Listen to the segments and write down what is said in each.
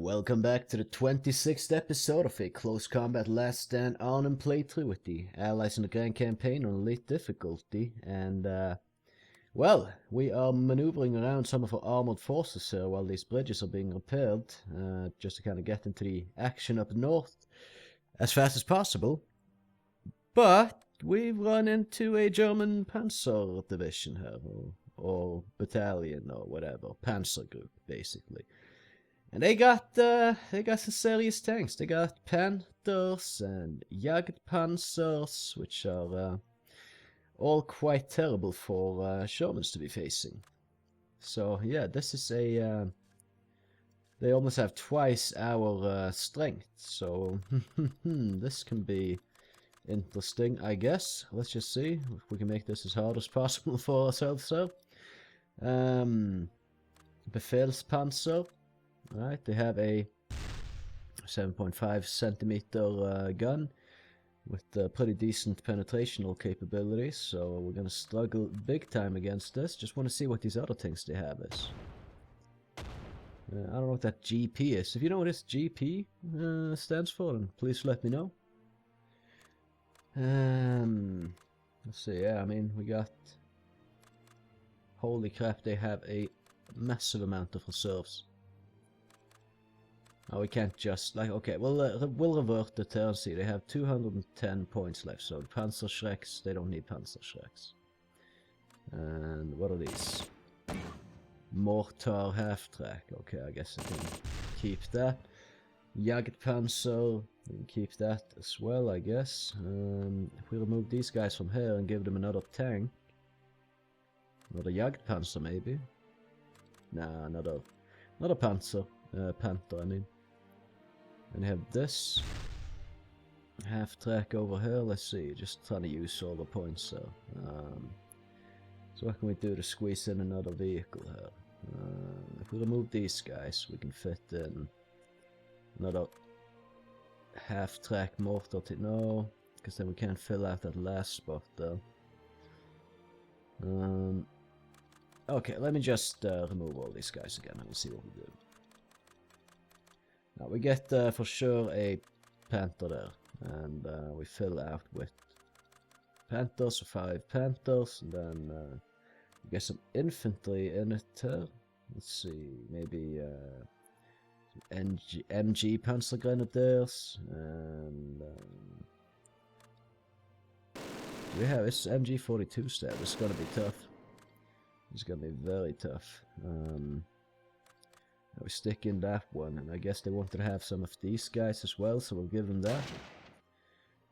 Welcome back to the 26th episode of a Close Combat Last Stand Arnhem playthrough with the Allies in the Grand Campaign on Elite difficulty. And, well, we are maneuvering around some of our armored forces here while these bridges are being repaired, just to kind of get into the action up north as fast as possible. But we've run into a German Panzer division here, or battalion, or whatever, Panzer group, basically. And they got some serious tanks. They got Panthers and Jagdpanzers, which are all quite terrible for Shermans to be facing. So yeah, this is a they almost have twice our strength. So this can be interesting, I guess. Let's just see if we can make this as hard as possible for ourselves. So, Befehlspanzer. Right, they have a 7.5 centimeter gun with pretty decent penetrational capabilities, so we're gonna struggle big time against this. Just want to see what these other things they have is. I don't know what that GP is. If you know what this GP stands for, then please let me know. Let's see. Yeah, I mean we got. Holy crap! They have a massive amount of reserves. Oh, we can't just, like, okay, we'll revert the turn. See, they have 210 points left, so the Panzerschrecks, they don't need Panzerschrecks. And what are these? Mortar half-track, okay, I guess I can keep that. Jagdpanzer, we can keep that as well, I guess. If we remove these guys from here and give them another tank. Another Jagdpanzer, maybe? Nah, another Panzer. Panther, I mean. And have this half track over here. Let's see, just trying to use all the points there. So what can we do to squeeze in another vehicle here? If we remove these guys, we can fit in another half track mortar. No, because then we can't fill out that last spot there. Okay, let me just remove all these guys again and we'll see what we do. Now we get for sure a Panther there, and we fill out with Panthers, so 5 Panthers, and then we get some infantry in it here. Let's see, maybe some MG Panzer Grenadiers, and we have this MG42 stab. It's gonna be tough. It's gonna be very tough. We stick in that one, and I guess they wanted to have some of these guys as well, so we'll give them that.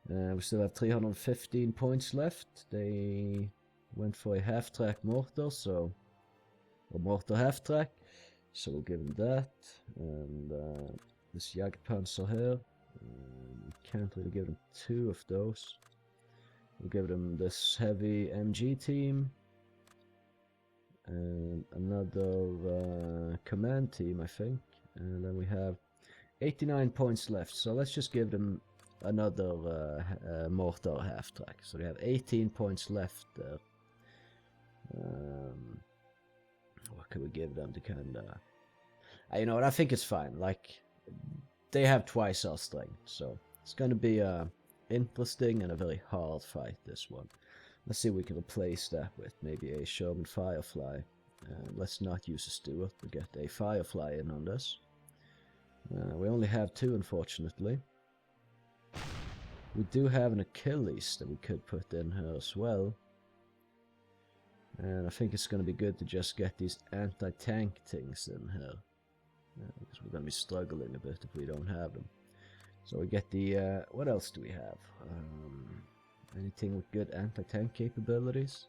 We still have 315 points left. They went for a half-track mortar, so... or mortar half-track, so we'll give them that. And this Jagdpanzer here, we can't really give them 2 of those. We'll give them this heavy MG team. And another command team, I think, and then we have 89 points left, so let's just give them another mortar half track, so they have 18 points left there. What can we give them to kind of, you know what, I think it's fine. Like, they have twice our strength, so it's gonna be a interesting and a very hard fight, this one. Let's see if we can replace that with maybe a Sherman Firefly. Let's not use a Stuart, we get a Firefly in on this. We only have 2, unfortunately. We do have an Achilles that we could put in here as well. And I think it's going to be good to just get these anti-tank things in here. Because we're going to be struggling a bit if we don't have them. So we get the, what else do we have? Anything with good anti-tank capabilities?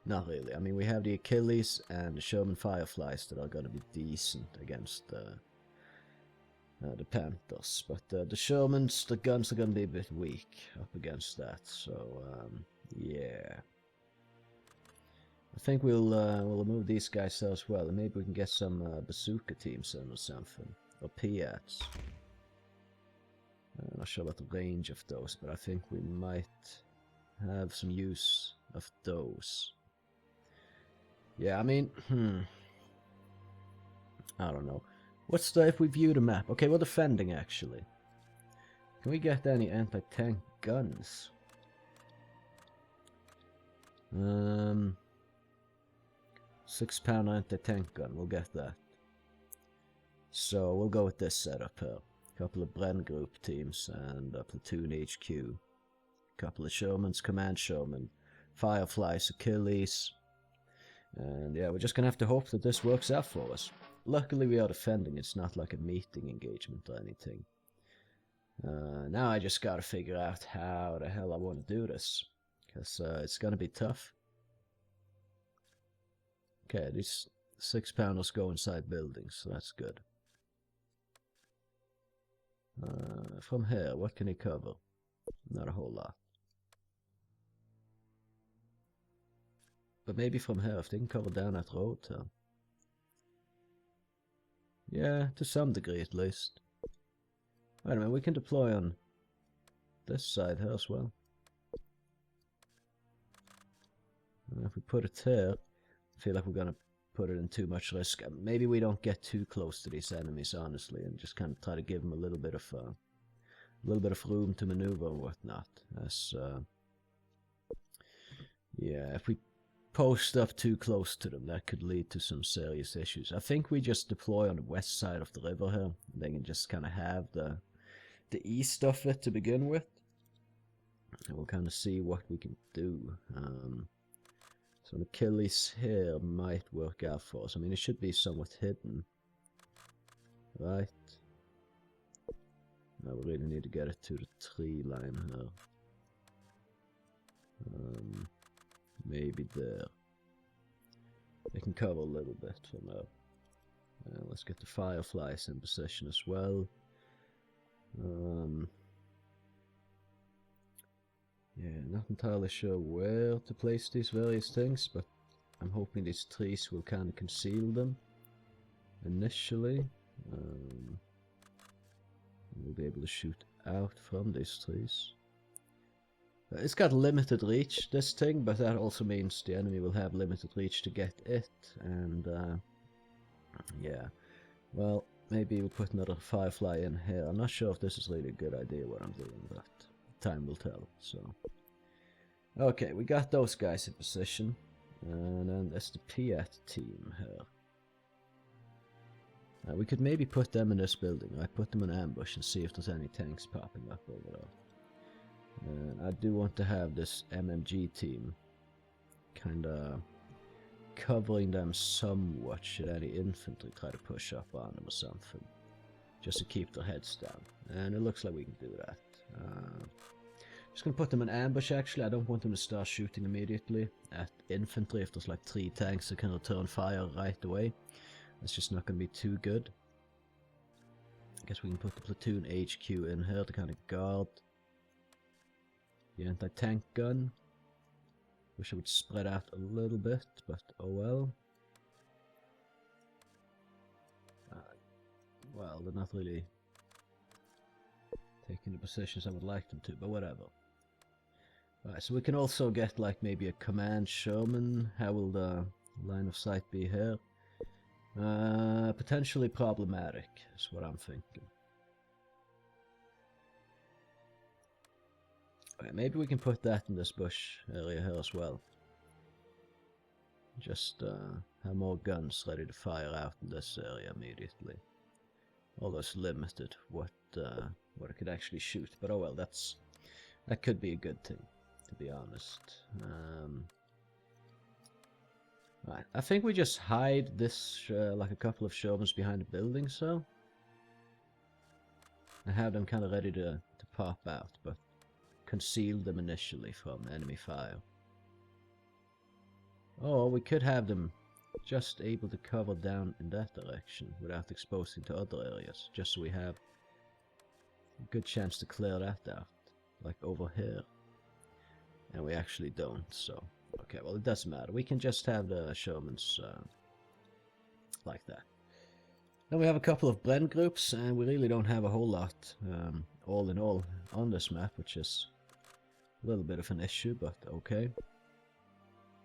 Not really. I mean, we have the Achilles and the Sherman Fireflies that are going to be decent against the Panthers. But the Shermans, the guns are going to be a bit weak up against that. So, yeah. I think we'll remove these guys there as well. And maybe we can get some bazooka teams in or something. Or Piats. I'm not sure about the range of those, but I think we might have some use of those. Yeah, I mean, I don't know. What's the, if we view the map? Okay, we're defending actually. Can we get any anti-tank guns? 6-pound anti-tank gun, we'll get that. So we'll go with this setup here. A couple of Bren group teams and a platoon HQ. A couple of Shermans, command Sherman, Fireflies, Achilles. And yeah, we're just gonna have to hope that this works out for us. Luckily we are defending, it's not like a meeting engagement or anything. Now I just gotta figure out how the hell I want to do this. Because it's gonna be tough. Okay, these 6-pounders go inside buildings, so that's good. From here, what can he cover? Not a whole lot. But maybe from here, if they can cover down that road, yeah, to some degree at least. Wait a minute, we can deploy on this side here as well. And if we put it here, I feel like we're gonna put it in too much risk. Maybe we don't get too close to these enemies, honestly, and just kind of try to give them a little bit of room to maneuver and whatnot. As yeah, if we post up too close to them, that could lead to some serious issues. I think we just deploy on the west side of the river here. They can just kind of have the east of it to begin with, and we'll kind of see what we can do. So an Achilles here might work out for us. I mean, it should be somewhat hidden, right? Now we really need to get it to the tree line here. Maybe there. They can cover a little bit from there. Let's get the Fireflies in position as well. Yeah, not entirely sure where to place these various things, but I'm hoping these trees will kind of conceal them initially. We'll be able to shoot out from these trees. It's got limited reach, this thing, but that also means the enemy will have limited reach to get it, and yeah. Well, maybe we'll put another Firefly in here. I'm not sure if this is really a good idea what I'm doing, but time will tell. So, okay, we got those guys in position, and then there's the Piat team here. We could maybe put them in this building. I put them in ambush and see if there's any tanks popping up over there. And I do want to have this MMG team kind of covering them somewhat should any infantry try to push up on them or something, just to keep their heads down. And it looks like we can do that. Just gonna put them in ambush actually. I don't want them to start shooting immediately at infantry if there's like 3 tanks that can return fire right away. It's just not gonna be too good. I guess we can put the platoon HQ in here to kind of guard the anti-tank gun. Wish I would spread out a little bit, but oh well. Well, they're not really taking the positions I would like them to, but whatever. Right, so we can also get like maybe a command Sherman. How will the line of sight be here? Potentially problematic is what I'm thinking. Okay, maybe we can put that in this bush area here as well. Just have more guns ready to fire out in this area immediately. Although it's limited what it could actually shoot, but oh well, that could be a good thing, to be honest. Right, I think we just hide this like a couple of Shermans behind the building, so I have them kind of ready to pop out, but conceal them initially from enemy fire. Or we could have them just able to cover down in that direction without exposing to other areas, just so we have a good chance to clear that out, like over here. And we actually don't, so okay, well it doesn't matter. We can just have the Shermans like that. Then we have a couple of blend groups, and we really don't have a whole lot all in all on this map, which is a little bit of an issue, but okay.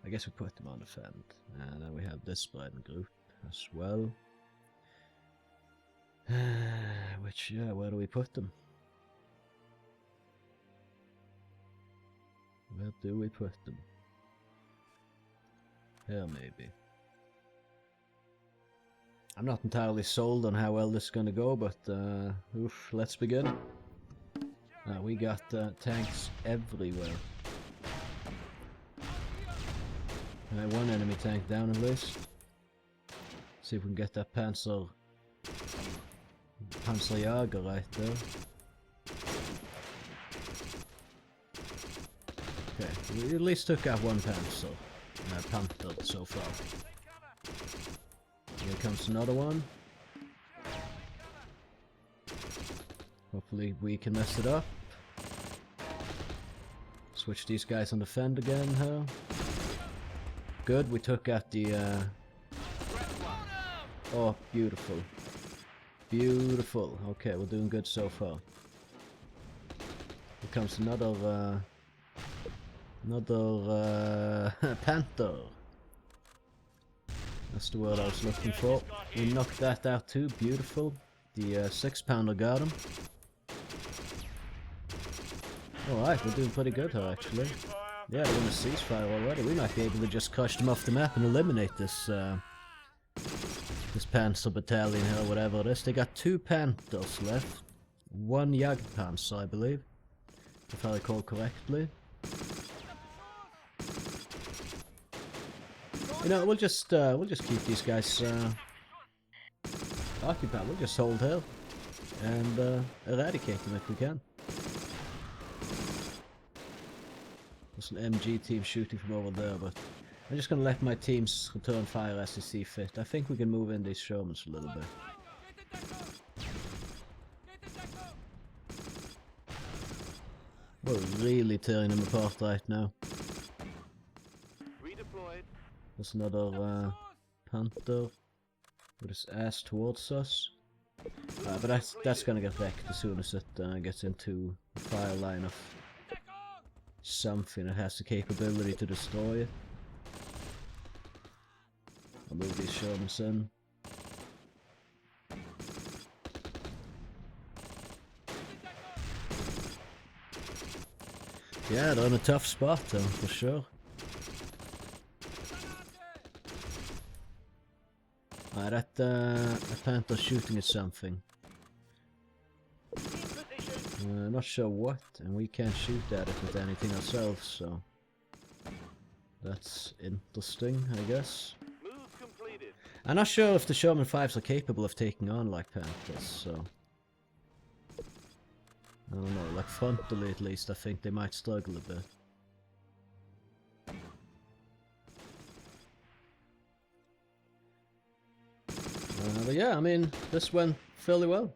I guess we put them on defend. And then we have this blend group as well. Which, yeah, where do we put them? Where do we put them? Here, maybe. I'm not entirely sold on how well this is gonna go, but oof, let's begin. We got tanks everywhere. One enemy tank down at least. See if we can get that Panzerjäger right there. Okay, we at least took out one Panther so far. Here comes another one. Hopefully we can mess it up. Switch these guys on the fend again, huh? Good, we took out the oh, beautiful. Beautiful. Okay, we're doing good so far. Here comes another Panther. That's the word I was looking for. We knocked that out too. Beautiful. The 6-pounder got him. Alright, we're doing pretty good here actually. Yeah, they're in a ceasefire already. We might be able to just crush them off the map and eliminate this this Panzer battalion here, or whatever it is. They got 2 Panthers left. 1 Jagdpanzer, I believe. If I recall correctly. You know, we'll just keep these guys occupied. We'll just hold here and eradicate them if we can. There's an MG team shooting from over there, but I'm just gonna let my teams return fire as they see fit. I think we can move in these Shermans a little bit. We're really tearing them apart right now. There's another Panther with his ass towards us. But that's gonna get wrecked as soon as it gets into the fire line of something that has the capability to destroy it. I'll move these Shermans in. Yeah, they're in a tough spot though, for sure. That Panther's shooting at something. Not sure what, and we can't shoot at it with anything ourselves, so that's interesting, I guess. I'm not sure if the Sherman 5s are capable of taking on like Panthers, so I don't know, like frontally at least I think they might struggle a bit. But yeah, I mean, this went fairly well.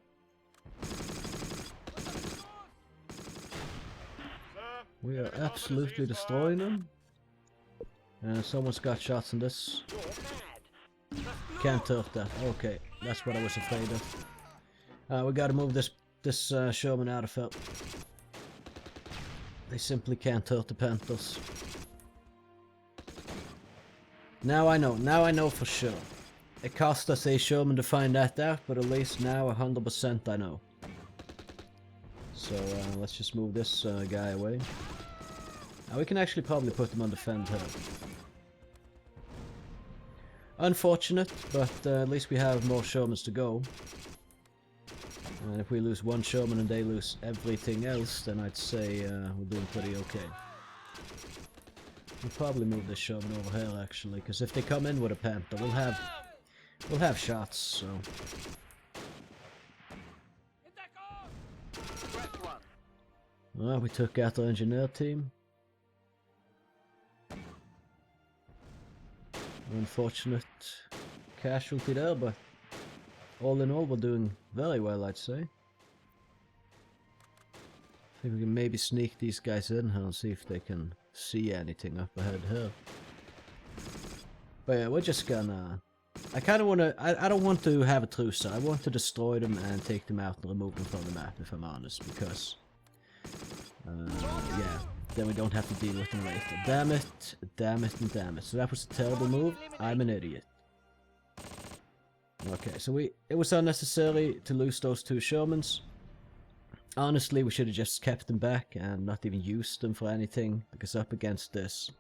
We are absolutely destroying them. Someone's got shots in this. Can't hurt that. Okay, that's what I was afraid of. We gotta move this Sherman out of it. They simply can't hurt the Panthers. Now I know for sure. It cost us a Sherman to find that out, but at least now 100% I know. So let's just move this guy away. We can actually probably put them on the fend here. Unfortunate, but at least we have more Shermans to go. And if we lose one Sherman and they lose everything else, then I'd say we're doing pretty okay. We'll probably move this Sherman over here actually, because if they come in with a Panther, we'll have shots, so. Well, we took out our engineer team. Unfortunate casualty there, but all in all we're doing very well, I'd say. I think we can maybe sneak these guys in here and see if they can see anything up ahead here. But yeah, we're just gonna... I kind of want to... I don't want to have a truce. I want to destroy them and take them out and remove them from the map, if I'm honest, because... yeah, then we don't have to deal with them later. Damn it, damn it, and damn it. So that was a terrible move. I'm an idiot. Okay, so it was unnecessary to lose those 2 Shermans. Honestly, we should have just kept them back and not even used them for anything, because up against this,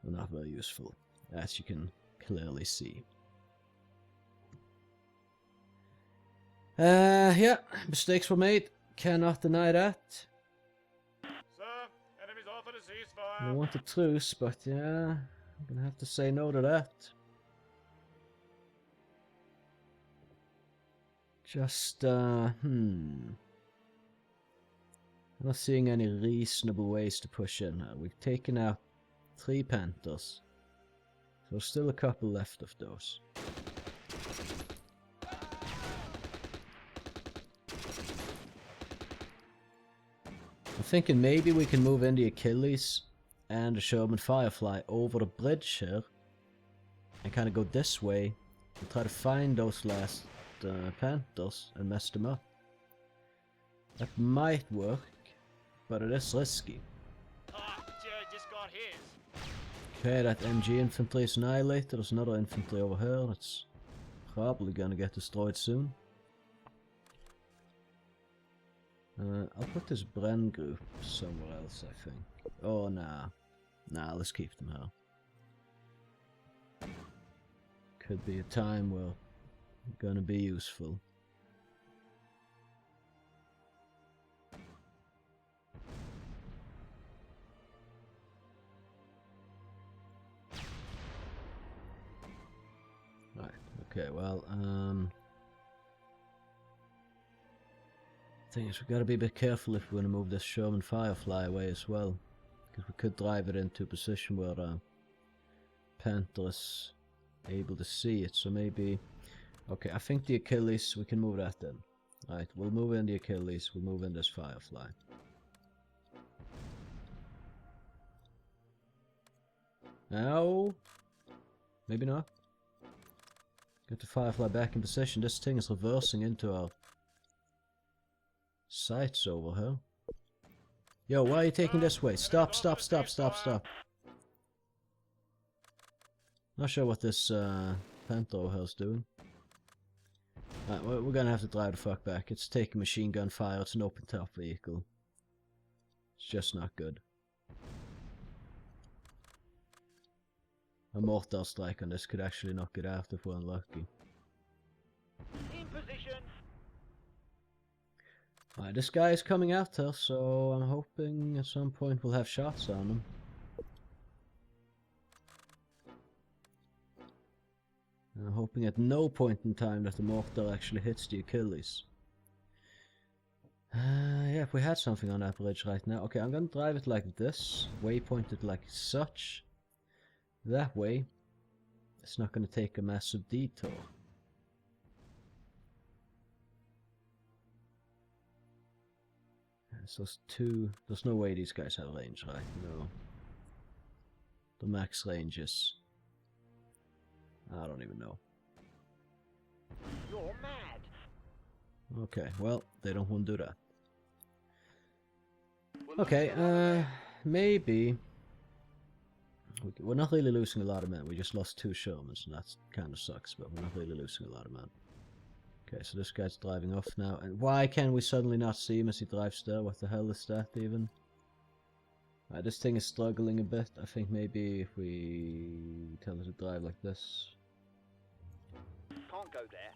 they're not very useful, as you can clearly see. Yeah, mistakes were made. Cannot deny that. Sir, enemies offered a ceasefire. I want a truce, but yeah, I'm gonna have to say no to that. Just, I'm not seeing any reasonable ways to push in here. We've taken out 3 Panthers. So still a couple left of those. I'm thinking maybe we can move in the Achilles and the Sherman Firefly over the bridge here. And kind of go this way and try to find those last Panthers and mess them up. That might work, but it is risky. Jared just got his. Okay, that MG infantry is annihilated. There's another infantry over here that's probably gonna get destroyed soon. I'll put this Bren group somewhere else, I think. Oh, nah. Nah, let's keep them here. Could be a time where they're gonna be useful. Right, okay, well, thing is, we gotta be a bit careful if we're gonna move this Sherman Firefly away as well. Because we could drive it into a position where Panther is able to see it, so maybe... Okay, I think the Achilles, we can move that in. Right, we'll move in the Achilles, we'll move in this Firefly. Now... Maybe not. Get the Firefly back in position. This thing is reversing into our sights over here. Yo, why are you taking this way? Stop, stop, stop, stop, stop. Not sure what this Panther over here is doing. Right, we're gonna have to drive the fuck back. It's taking machine gun fire. It's an open top vehicle. It's just not good. A mortar strike on this could actually knock it out if we're unlucky. In position. Alright, this guy is coming out here, so I'm hoping at some point we'll have shots on him. I'm hoping at no point in time that the mortar actually hits the Achilles. Yeah, if we had something on that bridge right now. Okay, I'm gonna drive it like this, waypointed like such. That way, it's not gonna take a massive detour. So there's no way these guys have range, right? No. The max range is... I don't even know. You're mad. Okay, well, they don't want to do that. Okay, maybe... We're not really losing a lot of men. We just lost 2 Shermans, and that kind of sucks, but we're not really losing a lot of men. Okay, so this guy's driving off now. And why can we suddenly not see him as he drives there? What the hell is that even? This thing is struggling a bit. I think maybe if we tell it to drive like this. Can't go there.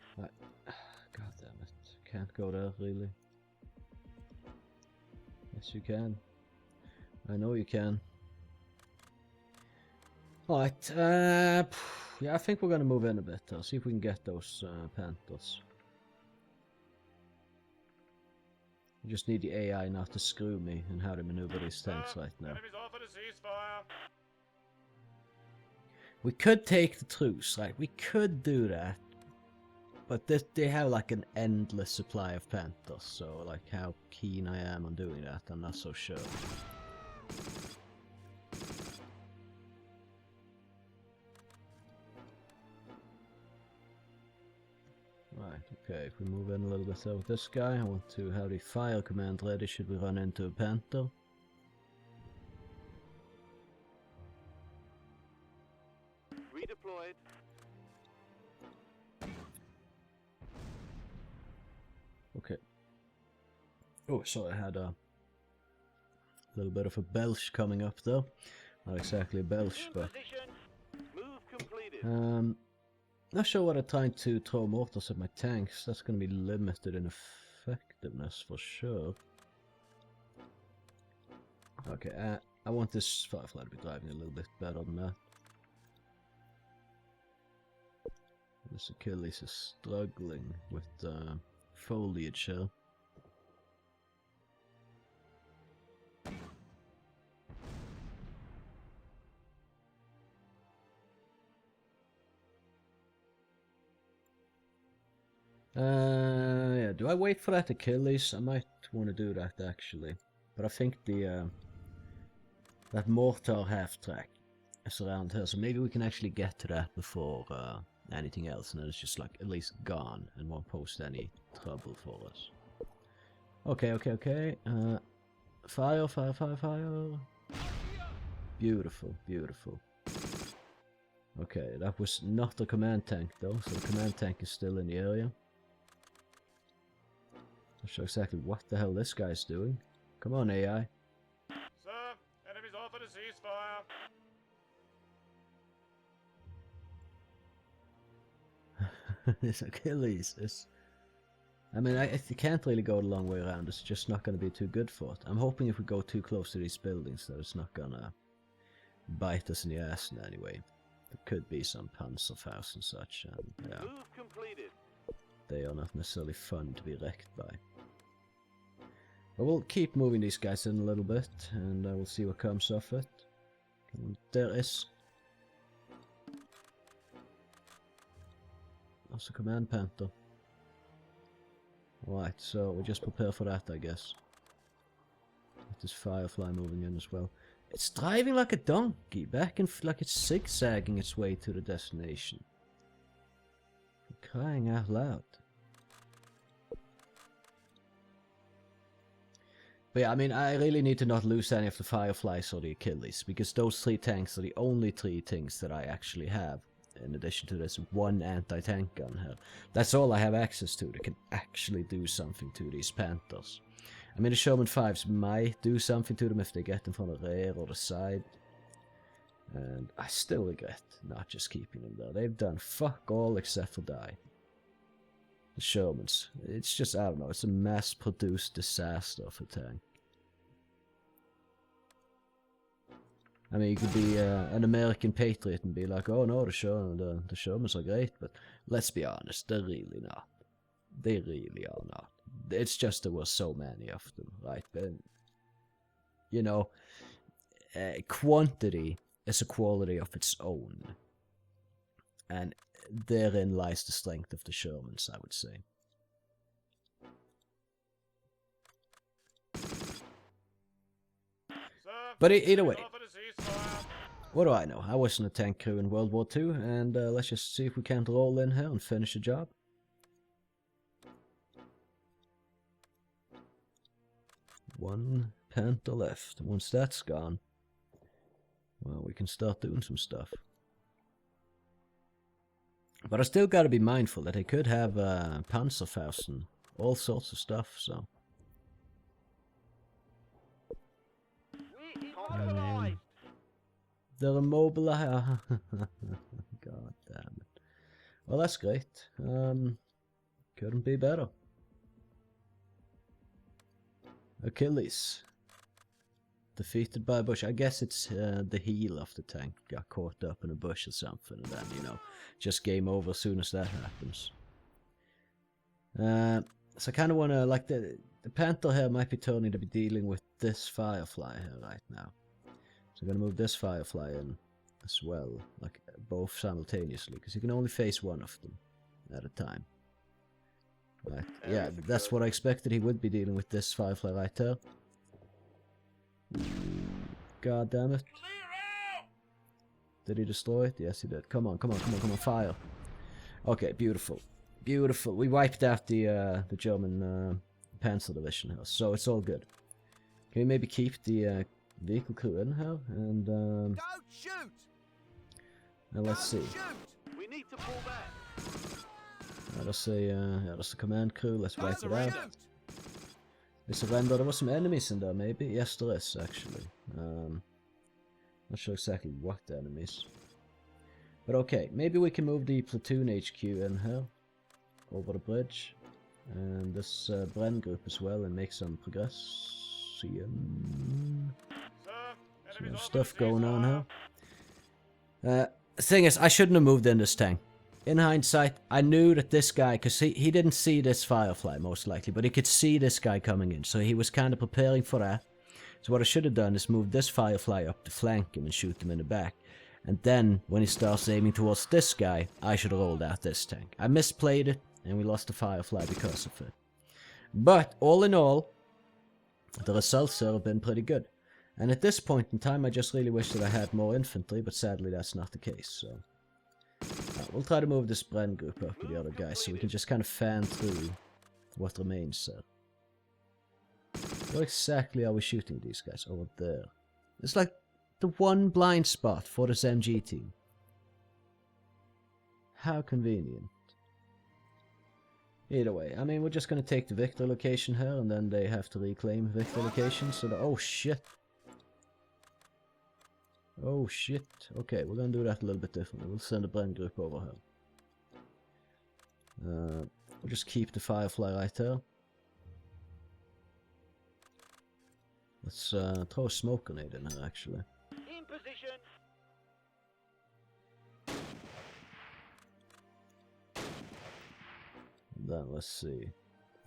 God damn it. Can't go there, really. Yes, you can. I know you can. Alright, yeah, I think we're gonna move in a bit. See if we can get those Panthers. We just need the AI not to screw me in how to maneuver these tanks right now. Enemies offered a ceasefire. We could take the truce, right? We could do that. But they have like an endless supply of Panthers, so like how keen I am on doing that, I'm not so sure. Right, okay, if we move in a little bit there with this guy, I want to have the fire command ready should we run into a Panther. Redeployed. Oh, sorry, I had a little bit of a belch coming up though. Not exactly a belch, In but position. Move completed. not sure what I'm trying to throw mortars at my tanks. That's going to be limited in effectiveness for sure. Okay, I want this Firefly to be driving a little bit better than that. This Achilles is struggling with foliage here. Yeah, do I wait for that Achilles? I might want to do that actually. But I think the that mortar half-track is around here, so maybe we can actually get to that before anything else, and then it's just like at least gone and won't pose any trouble for us. Okay. Fire. Beautiful. Okay, that was not the command tank though, so the command tank is still in the area. Not sure exactly what the hell this guy's doing. Come on, AI. Sir, enemies offered a ceasefire. This Achilles is... I mean, I can't really go the long way around. It's just not going to be too good for it. I'm hoping if we go too close to these buildings that it's not going to bite us in the ass in any way. There could be some Panzerfaust and such, and yeah, Move completed. they are not necessarily fun to be wrecked by. But we'll keep moving these guys in a little bit, and we'll see what comes of it. And there is... That's a command panther. Right, so we just prepare for that, I guess. With this Firefly moving in as well. It's driving like a donkey, back and like it's zigzagging its way to the destination. For crying out loud. But yeah, I mean, I really need to not lose any of the Fireflies or the Achilles, because those 3 tanks are the only 3 things that I actually have. In addition to this one anti-tank gun here. That's all I have access to that can actually do something to these Panthers. I mean, the Sherman 5s might do something to them if they get them from the rear or the side. And I still regret not just keeping them there. They've done fuck all except for die. The Shermans. It's just, I don't know, it's a mass-produced disaster of a tank. I mean, you could be an American patriot and be like, oh no, the Shermans are great, but let's be honest, they're really not. They really are not. It's just there were so many of them, right? But, you know, quantity is a quality of its own. And therein lies the strength of the Shermans, I would say. But either way, what do I know? I was in a tank crew in World War II, and let's just see if we can't roll in here and finish the job. One Panther left. Once that's gone, well, we can start doing some stuff. But I still gotta be mindful that they could have Panzerfaust and all sorts of stuff, so... They're immobilized. God damn it. Well, that's great. Couldn't be better. Achilles. Defeated by a bush. I guess it's the heel of the tank got caught up in a bush or something, and then, you know, just game over as soon as that happens. So I kind of want to, like, the Panther here might be turning to be dealing with this Firefly here right now. So I'm going to move this Firefly in as well, like both simultaneously, because you can only face one of them at a time. Right, yeah, that's what I expected. He would be dealing with this Firefly right there. God damn it. Did he destroy it? Yes, he did. Come on, fire. Okay, beautiful. Beautiful. We wiped out the German Panzer division here, so it's all good. Can we maybe keep the vehicle crew in here? And Don't shoot! now let's see. We need to pull back. That's the command crew. Let's wipe it out. Is it render? There was some enemies in there, maybe? Yes, there is, actually. Not sure exactly what enemies. But okay, maybe we can move the platoon HQ in here. Over the bridge. And this Bren group as well, and make some progress. Some stuff going on here. Thing is, I shouldn't have moved in this tank. In hindsight, I knew that this guy, because he didn't see this Firefly most likely, but he could see this guy coming in, so he was kind of preparing for that. So what I should have done is move this Firefly up to flank him and shoot him in the back. And then, when he starts aiming towards this guy, I should have rolled out this tank. I misplayed it, and we lost the Firefly because of it. But, all in all, the results here have been pretty good. And at this point in time, I just really wish that I had more infantry, but sadly that's not the case, so... we'll try to move this Bren group up with the other guys, so we can just kind of fan through what remains there. Where exactly are we shooting these guys? Over there. It's like the one blind spot for this MG team. How convenient. Either way, I mean, we're just gonna take the Victor location here, and then they have to reclaim Victor location, so oh shit. Oh shit. Okay, we're gonna do that a little bit differently. We'll send a Bren group over here. We'll just keep the Firefly right there. Let's throw a smoke grenade in here, actually. In position. And then let's see.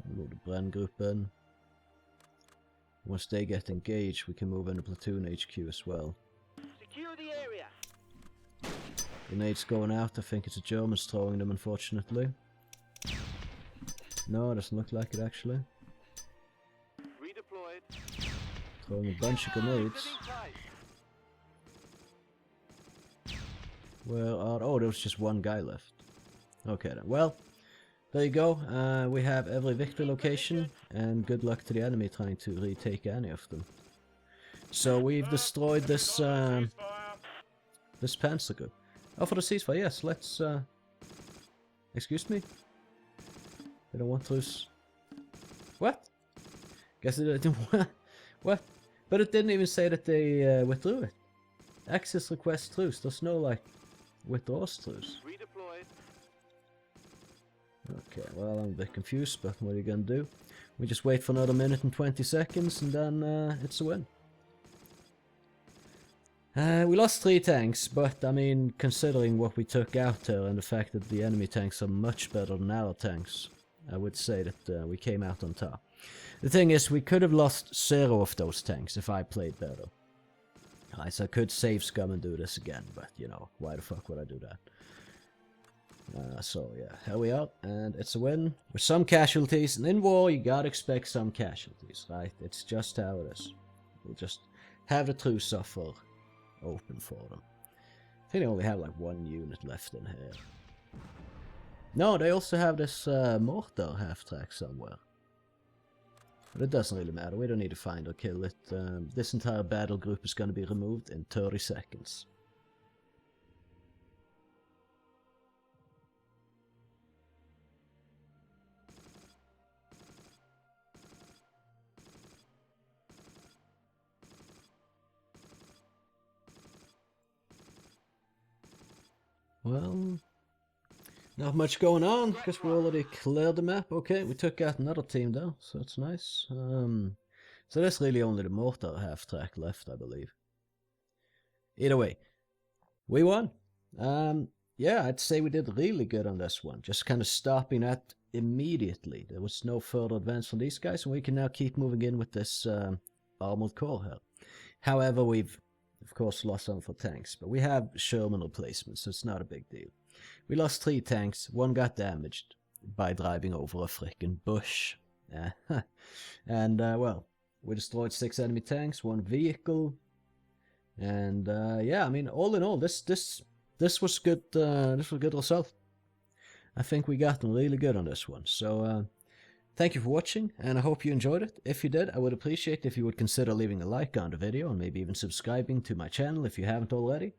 We'll move the Bren group in. Once they get engaged, we can move in the platoon HQ as well. Secure the area. Grenades going out. I think it's the Germans throwing them, unfortunately. No, it doesn't look like it, actually. Redeployed. Throwing a bunch of grenades. Where are... oh, there was just one guy left. Okay then. Well, there you go. We have every victory location, and good luck to the enemy trying to retake any of them. So we've destroyed this this Panzer group. Oh, for the ceasefire, yes. Let's excuse me. They don't want truce. What? Guess they didn't. What? But it didn't even say that they withdrew it. Access request truce. There's no like withdraws truce. Redeployed. Okay, well, I'm a bit confused, but what are you gonna do? We just wait for another minute and 20 seconds, and then it's a win. We lost 3 tanks, but I mean, considering what we took out there and the fact that the enemy tanks are much better than our tanks, I would say that we came out on top. The thing is, we could have lost 0 of those tanks if I played better. So I could save scum and do this again, but you know, why the fuck would I do that? So yeah, here we are, and it's a win with some casualties, and in war you gotta expect some casualties, right? It's just how it is. We'll just have the truce offer open for them. I think they only have like 1 unit left in here. No, they also have this mortar half-track somewhere. But it doesn't really matter, we don't need to find or kill it. This entire battle group is gonna be removed in 30 seconds. Well, not much going on, because we already cleared the map. Okay, we took out another team though, so that's nice. So there's really only the mortar half-track left, I believe. Either way, we won. Yeah, I'd say we did really good on this one. Just kind of stopping that immediately. There was no further advance from these guys, and we can now keep moving in with this armored core here. However, we've of course lost some for tanks, but we have Sherman replacements, so it's not a big deal. We lost 3 tanks, 1 got damaged by driving over a frickin' bush. And well, we destroyed 6 enemy tanks, 1 vehicle, and yeah, I mean, all in all, this was good. This was a good result. I think we got them really good on this one. So thank you for watching, and I hope you enjoyed it. If you did, I would appreciate if you would consider leaving a like on the video, and maybe even subscribing to my channel if you haven't already.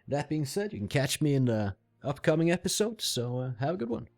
That being said, you can catch me in the upcoming episodes, so have a good one.